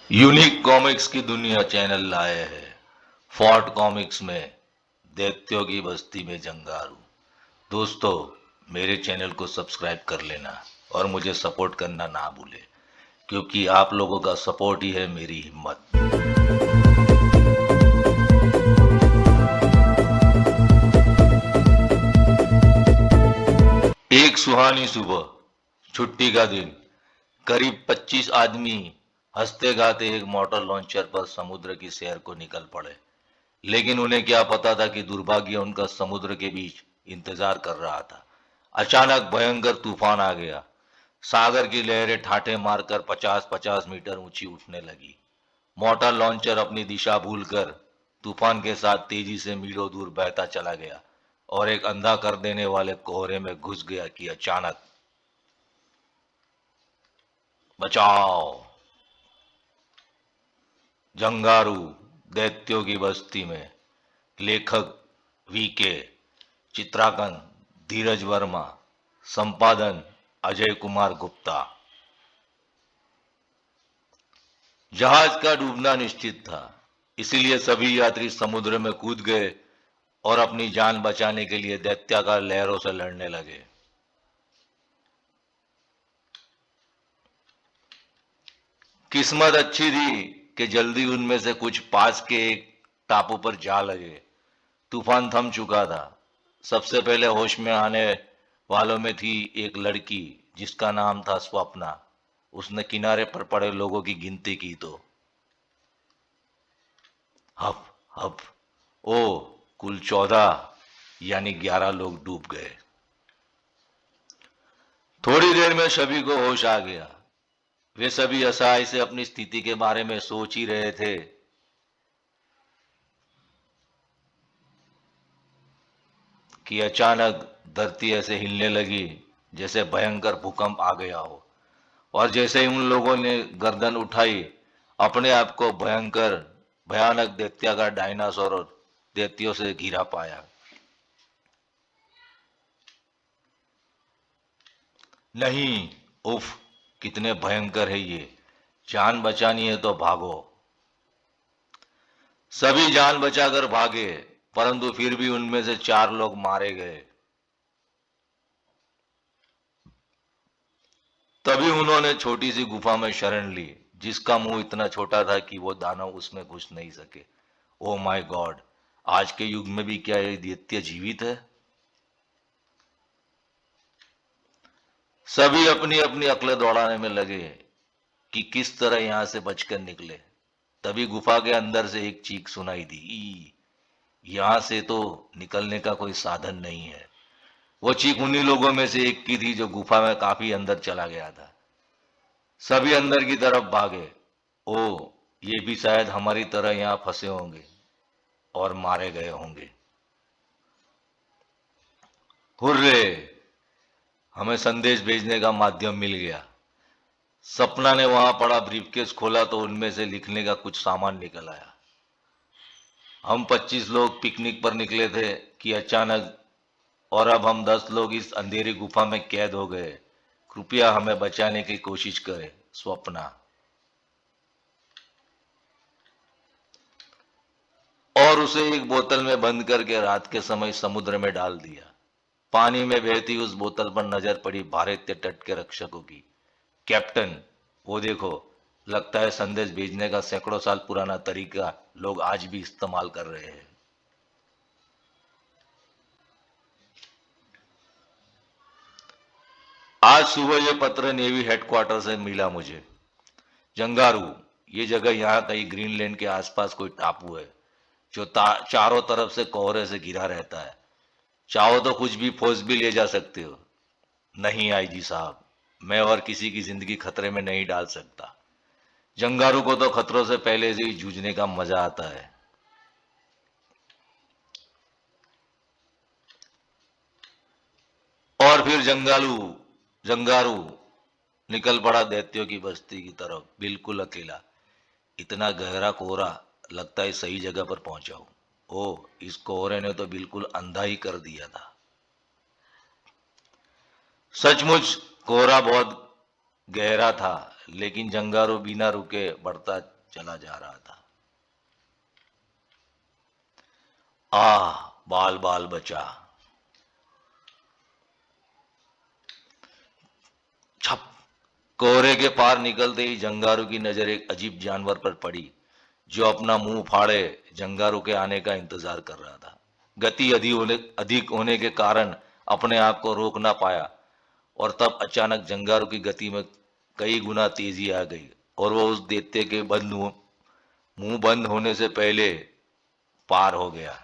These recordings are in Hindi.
यूनिक कॉमिक्स की दुनिया चैनल लाए है फोर्ट कॉमिक्स में दैत्यों की बस्ती में जंगारू। दोस्तों, मेरे चैनल को सब्सक्राइब कर लेना और मुझे सपोर्ट करना ना भूले, क्योंकि आप लोगों का सपोर्ट ही है मेरी हिम्मत। एक सुहानी सुबह, छुट्टी का दिन, करीब 25 आदमी हंसते गाते एक मोटर लॉन्चर पर समुद्र की सैर को निकल पड़े। लेकिन उन्हें क्या पता था कि दुर्भाग्य उनका समुद्र के बीच इंतजार कर रहा था। अचानक भयंकर तूफान आ गया। सागर की लहरें ठाठे मारकर 50-50 मीटर ऊंची उठने लगी। मोटर लॉन्चर अपनी दिशा भूलकर तूफान के साथ तेजी से मीलों दूर बहता चला गया और एक अंधा कर देने वाले कोहरे में घुस गया कि अचानक बचाओ, जंगारू दैत्यों की बस्ती में। लेखक वीके, चित्रांकन धीरज वर्मा, संपादन अजय कुमार गुप्ता। जहाज का डूबना निश्चित था, इसीलिए सभी यात्री समुद्र में कूद गए और अपनी जान बचाने के लिए दैत्याकार लहरों से लड़ने लगे। किस्मत अच्छी थी कि जल्दी उनमें से कुछ पास के एक टापू पर जा लगे। तूफान थम चुका था। सबसे पहले होश में आने वालों में थी एक लड़की जिसका नाम था स्वप्ना। उसने किनारे पर पड़े लोगों की गिनती की तो हफ हफ, ओ, कुल 14 यानी 11 लोग डूब गए। थोड़ी देर में सभी को होश आ गया। वे सभी असहाय से अपनी स्थिति के बारे में सोच ही रहे थे कि अचानक धरती ऐसे हिलने लगी जैसे भयंकर भूकंप आ गया हो। और जैसे ही उन लोगों ने गर्दन उठाई, अपने आप को भयंकर भयानक दैत्याकार डायनासोर और दैत्यों से घिरा पाया। नहीं, उफ, कितने भयंकर है ये। जान बचानी है तो भागो। सभी जान बचाकर भागे, परंतु फिर भी उनमें से 4 लोग मारे गए। तभी उन्होंने छोटी सी गुफा में शरण ली, जिसका मुंह इतना छोटा था कि वो दानव उसमें घुस नहीं सके। ओ माय गॉड, आज के युग में भी क्या ये दैत्य जीवित है? सभी अपनी अपनी अक्लें दौड़ाने में लगे कि किस तरह यहां से बचकर निकले। तभी गुफा के अंदर से एक चीख सुनाई दी, यहां से तो निकलने का कोई साधन नहीं है। वो चीख उन्हीं लोगों में से एक की थी जो गुफा में काफी अंदर चला गया था। सभी अंदर की तरफ भागे। ओ, ये भी शायद हमारी तरह यहां फंसे होंगे और मारे गए होंगे। हुर्रे, हमें संदेश भेजने का माध्यम मिल गया। सपना ने वहां पड़ा ब्रीफकेस खोला तो उनमें से लिखने का कुछ सामान निकल आया। हम 25 लोग पिकनिक पर निकले थे कि अचानक, और अब हम 10 लोग इस अंधेरी गुफा में कैद हो गए। कृपया हमें बचाने की कोशिश करें, स्वप्ना। और उसे एक बोतल में बंद करके रात के समय समुद्र में डाल दिया। पानी में बहती उस बोतल पर नजर पड़ी भारतीय तट के रक्षकों की। कैप्टन, वो देखो, लगता है संदेश भेजने का सैकड़ों साल पुराना तरीका लोग आज भी इस्तेमाल कर रहे हैं। आज सुबह ये पत्र नेवी हेडक्वार्टर से मिला मुझे। जंगारू, ये जगह यहाँ कहीं ग्रीनलैंड के आसपास कोई टापू है जो चारों तरफ से कोहरे से घिरा रहता है। चाहो तो कुछ भी फौज भी ले जा सकते हो। नहीं आईजी साहब, मैं और किसी की जिंदगी खतरे में नहीं डाल सकता। जंगारू को तो खतरों से पहले से ही जूझने का मजा आता है। और फिर जंगारू निकल पड़ा दैत्यों की बस्ती की तरफ, बिल्कुल अकेला। इतना गहरा कोहरा, लगता है सही जगह पर पहुंचा हूं। ओह, इस कोहरे ने तो बिल्कुल अंधा ही कर दिया था। सचमुच कोहरा बहुत गहरा था, लेकिन जंगारू बिना रुके बढ़ता चला जा रहा था। बाल बाल बचा। छप। कोहरे के पार निकलते ही जंगारू की नजर एक अजीब जानवर पर पड़ी, जो अपना मुंह फाड़े जंगारू के आने का इंतजार कर रहा था। गति अधिक होने के कारण अपने आप को रोक ना पाया, और तब अचानक जंगारू की गति में कई गुना तेजी आ गई, और वो उस दैत्य के मुंह बंद होने से पहले पार हो गया।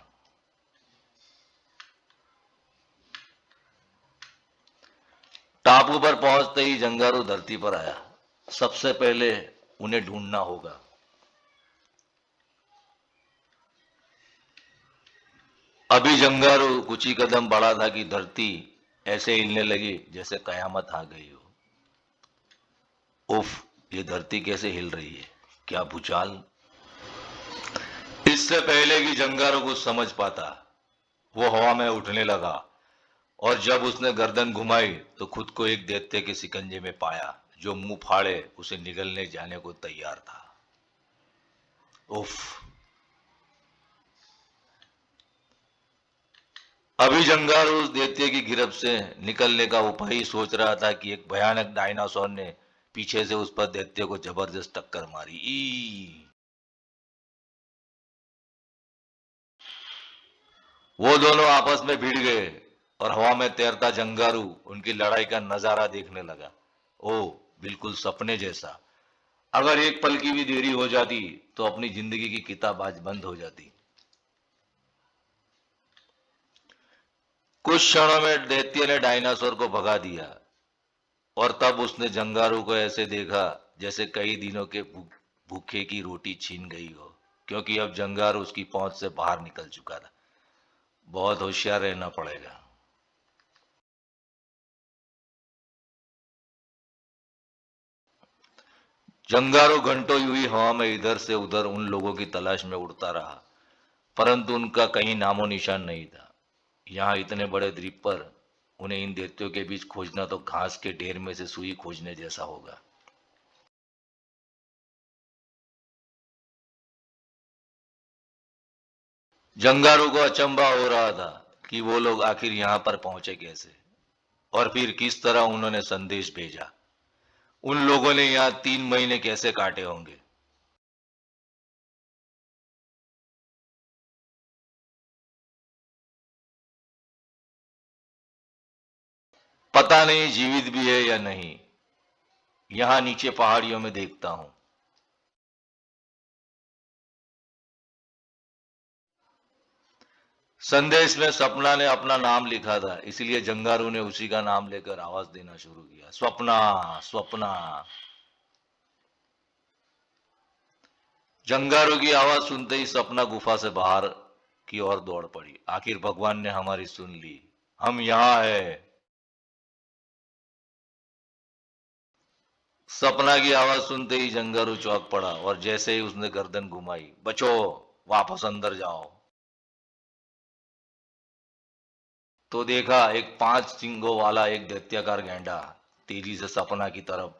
टापू पर पहुंचते ही जंगारू धरती पर आया। सबसे पहले उन्हें ढूंढना होगा। अभी जंगारू कुछ ही कदम बढ़ा था कि धरती ऐसे हिलने लगी जैसे कयामत आ गई हो। उफ, ये धरती कैसे हिल रही है? क्या भूचाल! इससे पहले कि जंगारू कुछ समझ पाता, वो हवा में उठने लगा, और जब उसने गर्दन घुमाई तो खुद को एक दैत्य के शिकंजे में पाया, जो मुंह फाड़े उसे निगलने जाने को तैयार था। उफ! अभी जंगारू उस दैत्य की गिरफ्त से निकलने का उपाय ही सोच रहा था कि एक भयानक डायनासोर ने पीछे से उस पर दैत्य को जबरदस्त टक्कर मारी। वो दोनों आपस में भिड़ गए, और हवा में तैरता जंगारू उनकी लड़ाई का नजारा देखने लगा। ओ, बिल्कुल सपने जैसा। अगर एक पल की भी देरी हो जाती तो अपनी जिंदगी की किताब आज बंद हो जाती। कुछ क्षणों में दैत्य ने डायनासोर को भगा दिया, और तब उसने जंगारू को ऐसे देखा जैसे कई दिनों के भूखे की रोटी छीन गई हो, क्योंकि अब जंगारू उसकी पहुंच से बाहर निकल चुका था। बहुत होशियार रहना पड़ेगा। जंगारू घंटों यूं ही हवा में इधर से उधर उन लोगों की तलाश में उड़ता रहा, परंतु उनका कहीं नामो निशान नहीं था। यहाँ इतने बड़े द्वीप पर उन्हें इन दैत्यों के बीच खोजना तो घास के ढेर में से सुई खोजने जैसा होगा। जंगारू को अचंभा हो रहा था कि वो लोग आखिर यहाँ पर पहुंचे कैसे, और फिर किस तरह उन्होंने संदेश भेजा। उन लोगों ने यहाँ 3 महीने कैसे काटे होंगे। पता नहीं जीवित भी है या नहीं। यहाँ नीचे पहाड़ियों में देखता हूं। संदेश में सपना ने अपना नाम लिखा था, इसलिए जंगारू ने उसी का नाम लेकर आवाज देना शुरू किया। स्वप्ना, स्वप्ना। जंगारू की आवाज सुनते ही सपना गुफा से बाहर की ओर दौड़ पड़ी। आखिर भगवान ने हमारी सुन ली, हम यहाँ है। सपना की आवाज सुनते ही जंगारू चौंक पड़ा, और जैसे ही उसने गर्दन घुमाई, बचो, वापस अंदर जाओ, तो देखा एक 5 सिंगों वाला एक दैत्याकार गैंडा तेजी से सपना की तरफ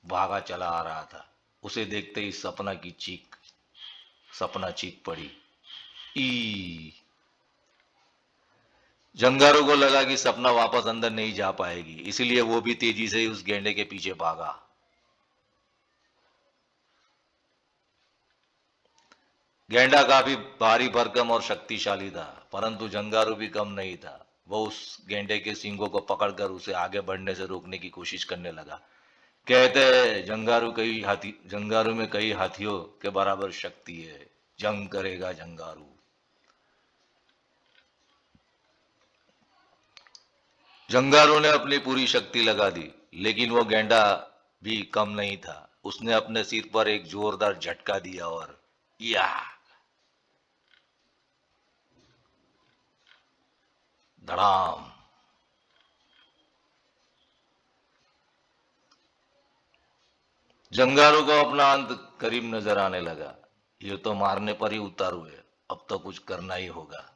भागा चला आ रहा था। उसे देखते ही सपना चीख पड़ी। ई जंगारू को लगा कि सपना वापस अंदर नहीं जा पाएगी, इसलिए वो भी तेजी से उस गैंडे के पीछे भागा। गैंडा काफी भारी भरकम और शक्तिशाली था, परंतु जंगारू भी कम नहीं था। वो उस गैंडे के सींगों को पकड़कर उसे आगे बढ़ने से रोकने की कोशिश करने लगा। कहते हैं जंगारू में कई हाथियों के बराबर शक्ति है। जंग करेगा जंगारू। जंगारू ने अपनी पूरी शक्ति लगा दी, लेकिन वो गैंडा भी कम नहीं था। उसने अपने सिर पर एक जोरदार झटका दिया, और या धड़ाम। जंगारू को अपना अंत करीब नजर आने लगा। ये तो मारने पर ही उतारू है, अब तो कुछ करना ही होगा।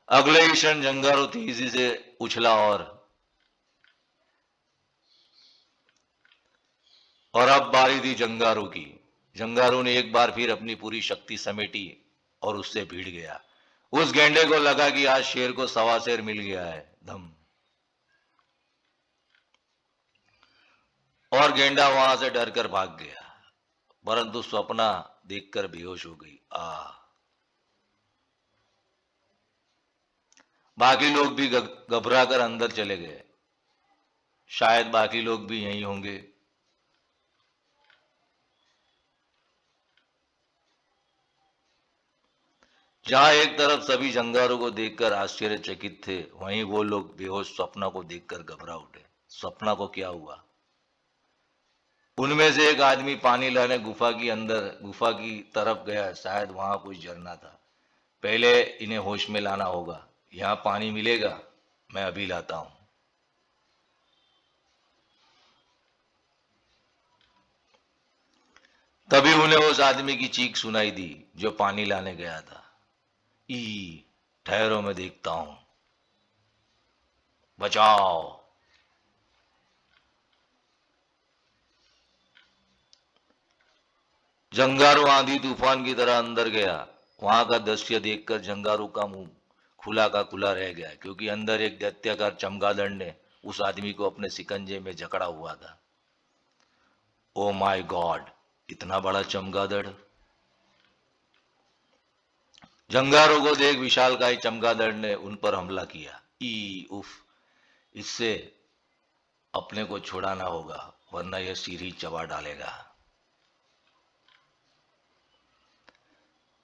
अगले ही क्षण जंगारू तेजी से उछला और और अब बारी थी जंगारू की। जंगारू ने एक बार फिर अपनी पूरी शक्ति समेटी और उससे भिड़ गया। उस गेंडे को लगा कि आज शेर को सवा शेर मिल गया है। धम। और गेंडा वहां से डरकर भाग गया, परंतु स्वप्ना देखकर बेहोश हो गई। बाकी लोग भी घबरा कर अंदर चले गए। शायद बाकी लोग भी यहीं होंगे। जहां एक तरफ सभी जंगारों को देखकर आश्चर्यचकित थे, वहीं वो लोग बेहोश स्वप्ना को देखकर घबरा उठे। स्वप्ना को क्या हुआ? उनमें से एक आदमी पानी लाने गुफा की तरफ गया। शायद वहां कुछ झरना था। पहले इन्हें होश में लाना होगा। यहां पानी मिलेगा? मैं अभी लाता हूं। तभी उन्हें उस आदमी की चीख सुनाई दी जो पानी लाने गया था। ई, ठहरो, मैं देखता हूं। बचाओ। जंगारू आंधी तूफान की तरह अंदर गया। वहां का दृश्य देखकर जंगारू का मुंह खुला का खुला रह गया, क्योंकि अंदर एक दैत्याकार चमगादड़ ने उस आदमी को अपने शिकंजे में जकड़ा हुआ था। Oh my God! इतना बड़ा चमगादड़! जंगारों को देख विशालकाय चमगादड़ ने उन पर हमला किया। ई उफ! इससे अपने को छुड़ाना होगा, वरना यह सीढ़ी चबा डालेगा।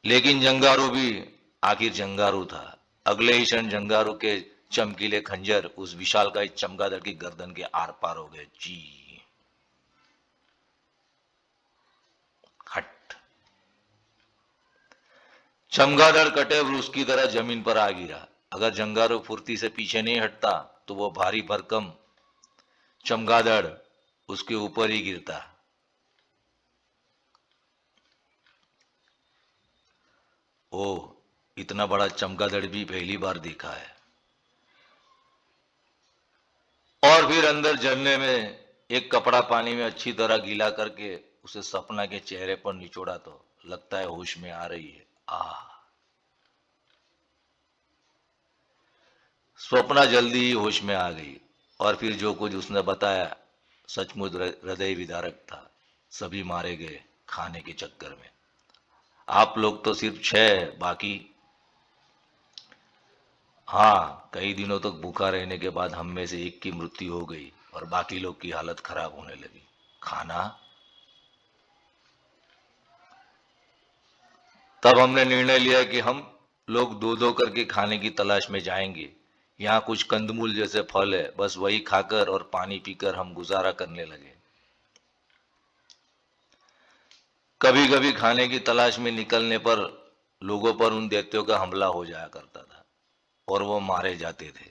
लेकिन जंगारू भी आखिर जंगारू था। अगले ही क्षण जंगारू के चमकीले खंजर उस विशालकाय चमगादड़ की गर्दन के आर पार हो गए। जी हट! चमगादड़ कटे वृक्ष की तरह जमीन पर आ गिरा। अगर जंगारू फुर्ती से पीछे नहीं हटता तो वो भारी भरकम चमगादड़ उसके ऊपर ही गिरता। ओह! इतना बड़ा चमगादड़ भी पहली बार देखा है। और फिर अंदर झरने में एक कपड़ा पानी में अच्छी तरह गीला करके उसे सपना के चेहरे पर निचोड़ा तो लगता है होश में आ रही है। आह! स्वप्ना जल्दी ही होश में आ गई। और फिर जो कुछ उसने बताया सचमुच हृदय विदारक था। सभी मारे गए खाने के चक्कर में। आप लोग तो सिर्फ 6, बाकी। हाँ, कई दिनों तक भूखा रहने के बाद हम में से एक की मृत्यु हो गई और बाकी लोग की हालत खराब होने लगी। खाना? तब हमने निर्णय लिया कि हम लोग दो दो करके खाने की तलाश में जाएंगे। यहाँ कुछ कंदमूल जैसे फल है, बस वही खाकर और पानी पीकर हम गुजारा करने लगे। कभी कभी खाने की तलाश में निकलने पर लोगों पर उन दैत्यों का हमला हो जाया करता था और वो मारे जाते थे।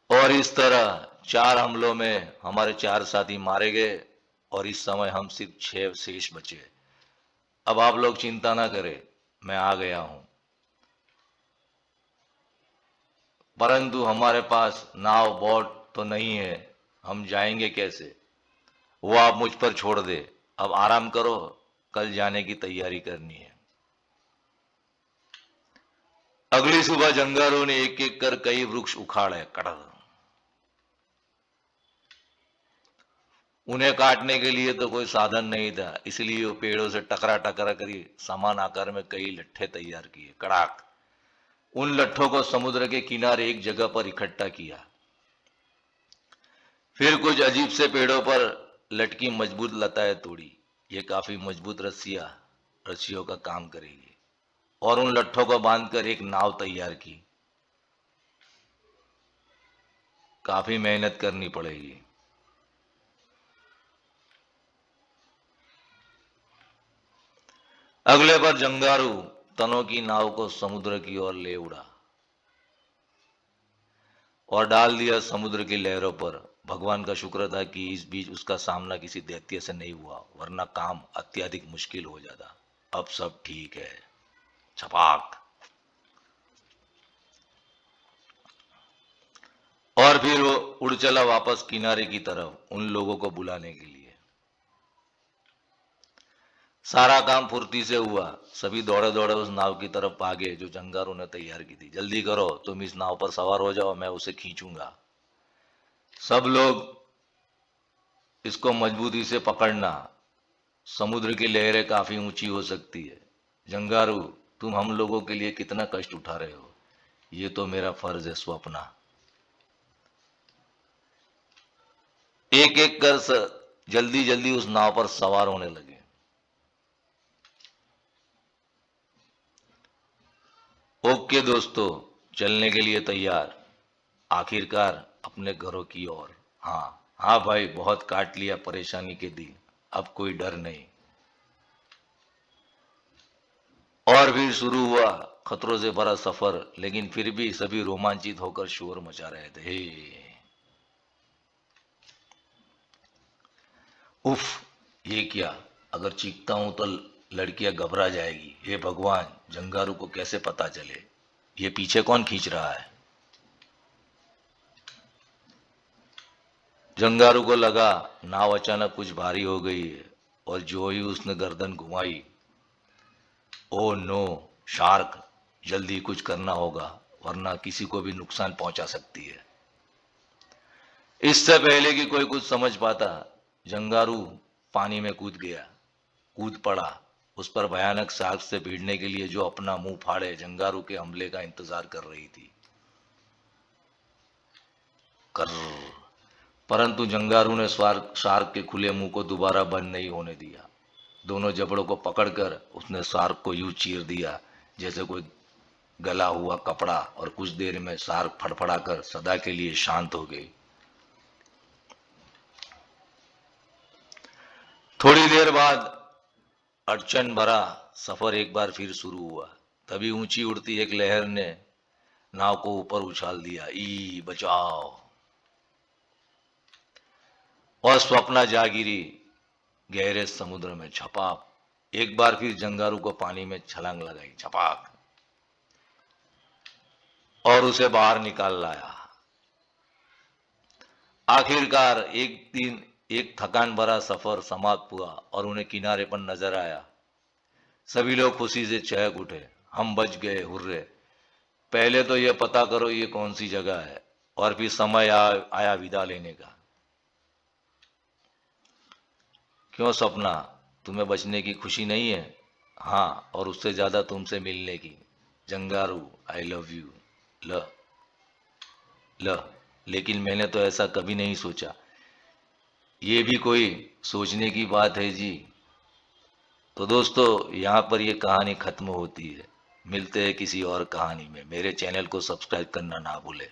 और इस तरह 4 हमलों में हमारे 4 साथी मारे गए और इस समय हम सिर्फ 6 शेष बचे। अब आप लोग चिंता ना करें, मैं आ गया हूं। परंतु हमारे पास नाव बोट तो नहीं है। हम जाएंगे कैसे? वो आप मुझ पर छोड़ दे। अब आराम करो, कल जाने की तैयारी करनी है। अगली सुबह जंगारों ने एक एक कर कई वृक्ष उखाड़े। कड़ उन्हें काटने के लिए तो कोई साधन नहीं था, इसलिए वो पेड़ों से टकरा टकरा कर समान आकार में कई लट्ठे तैयार किए। कड़ाक! उन लट्ठों को समुद्र के किनारे एक जगह पर इकट्ठा किया। फिर कुछ अजीब से पेड़ों पर लटकी मजबूत लताएं तोड़ी। ये काफी मजबूत रस्सियों का काम करेगी। और उन लट्ठों को बांधकर एक नाव तैयार की। काफी मेहनत करनी पड़ेगी। अगले बार जंगारू तनों की नाव को समुद्र की ओर ले उड़ा और डाल दिया समुद्र की लहरों पर। भगवान का शुक्र था कि इस बीच उसका सामना किसी दैत्य से नहीं हुआ, वरना काम अत्यधिक मुश्किल हो जाता। अब सब ठीक है। छपाक! और फिर वो उड़ चला वापस किनारे की तरफ उन लोगों को बुलाने के लिए। सारा काम फुर्ती से हुआ। सभी दौड़े दौड़े उस नाव की तरफ भागे जो जंगारों ने तैयार की थी। जल्दी करो, तुम इस नाव पर सवार हो जाओ, मैं उसे खींचूंगा। सब लोग इसको मजबूती से पकड़ना, समुद्र की लहरें काफी ऊंची हो सकती है। जंगारू, तुम हम लोगों के लिए कितना कष्ट उठा रहे हो, ये तो मेरा फर्ज है स्वप्ना। एक एक कर जल्दी जल्दी उस नाव पर सवार होने लगे। ओके दोस्तों, चलने के लिए तैयार। आखिरकार अपने घरों की ओर। हाँ हाँ भाई, बहुत काट लिया परेशानी के दिन, अब कोई डर नहीं। और फिर शुरू हुआ खतरों से भरा सफर, लेकिन फिर भी सभी रोमांचित होकर शोर मचा रहे थे। उफ, ये क्या? अगर चीखता हूं तो लड़कियां घबरा जाएगी। हे भगवान, जंगारू को कैसे पता चले? ये पीछे कौन खींच रहा है? जंगारू को लगा नाव अचानक कुछ भारी हो गई है, और जो ही उसने गर्दन घुमाई, ओ नो, शार्क! जल्दी कुछ करना होगा, वरना किसी को भी नुकसान पहुंचा सकती है। इससे पहले कि कोई कुछ समझ पाता, जंगारू पानी में कूद गया, कूद पड़ा। उस पर भयानक शार्क से भिड़ने के लिए जो अपना मुंह फाड़े जंगारू के हमले का इंतजार कर रही थी। कर परंतु जंगारू ने शार्क के खुले मुंह को दोबारा बंद नहीं होने दिया। दोनों जबड़ों को पकड़कर उसने शार्क को यूं चीर दिया जैसे कोई गला हुआ कपड़ा, और कुछ देर में शार्क फड़फड़ाकर सदा के लिए शांत हो गई। थोड़ी देर बाद अड़चन भरा सफर एक बार फिर शुरू हुआ। तभी ऊंची उड़ती एक लहर ने नाव को ऊपर उछाल दिया। ई बचाओ! और स्वप्ना जा गिरी गहरे समुद्र में। छपाक! एक बार फिर जंगारू को पानी में छलांग लगाई। छपाक! और उसे बाहर निकाल लाया। आखिरकार एक दिन एक थकान भरा सफर समाप्त हुआ और उन्हें किनारे पर नजर आया। सभी लोग खुशी से चहक उठे। हम बच गए, हुर्रे! पहले तो यह पता करो ये कौन सी जगह है, और फिर समय आया विदा लेने का। क्यों सपना, तुम्हें बचने की खुशी नहीं है? हाँ, और उससे ज्यादा तुमसे मिलने की। जंगारू, आई लव यू। ल ल लेकिन मैंने तो ऐसा कभी नहीं सोचा। ये भी कोई सोचने की बात है जी। तो दोस्तों, यहाँ पर ये कहानी खत्म होती है। मिलते हैं किसी और कहानी में। मेरे चैनल को सब्सक्राइब करना ना भूलें।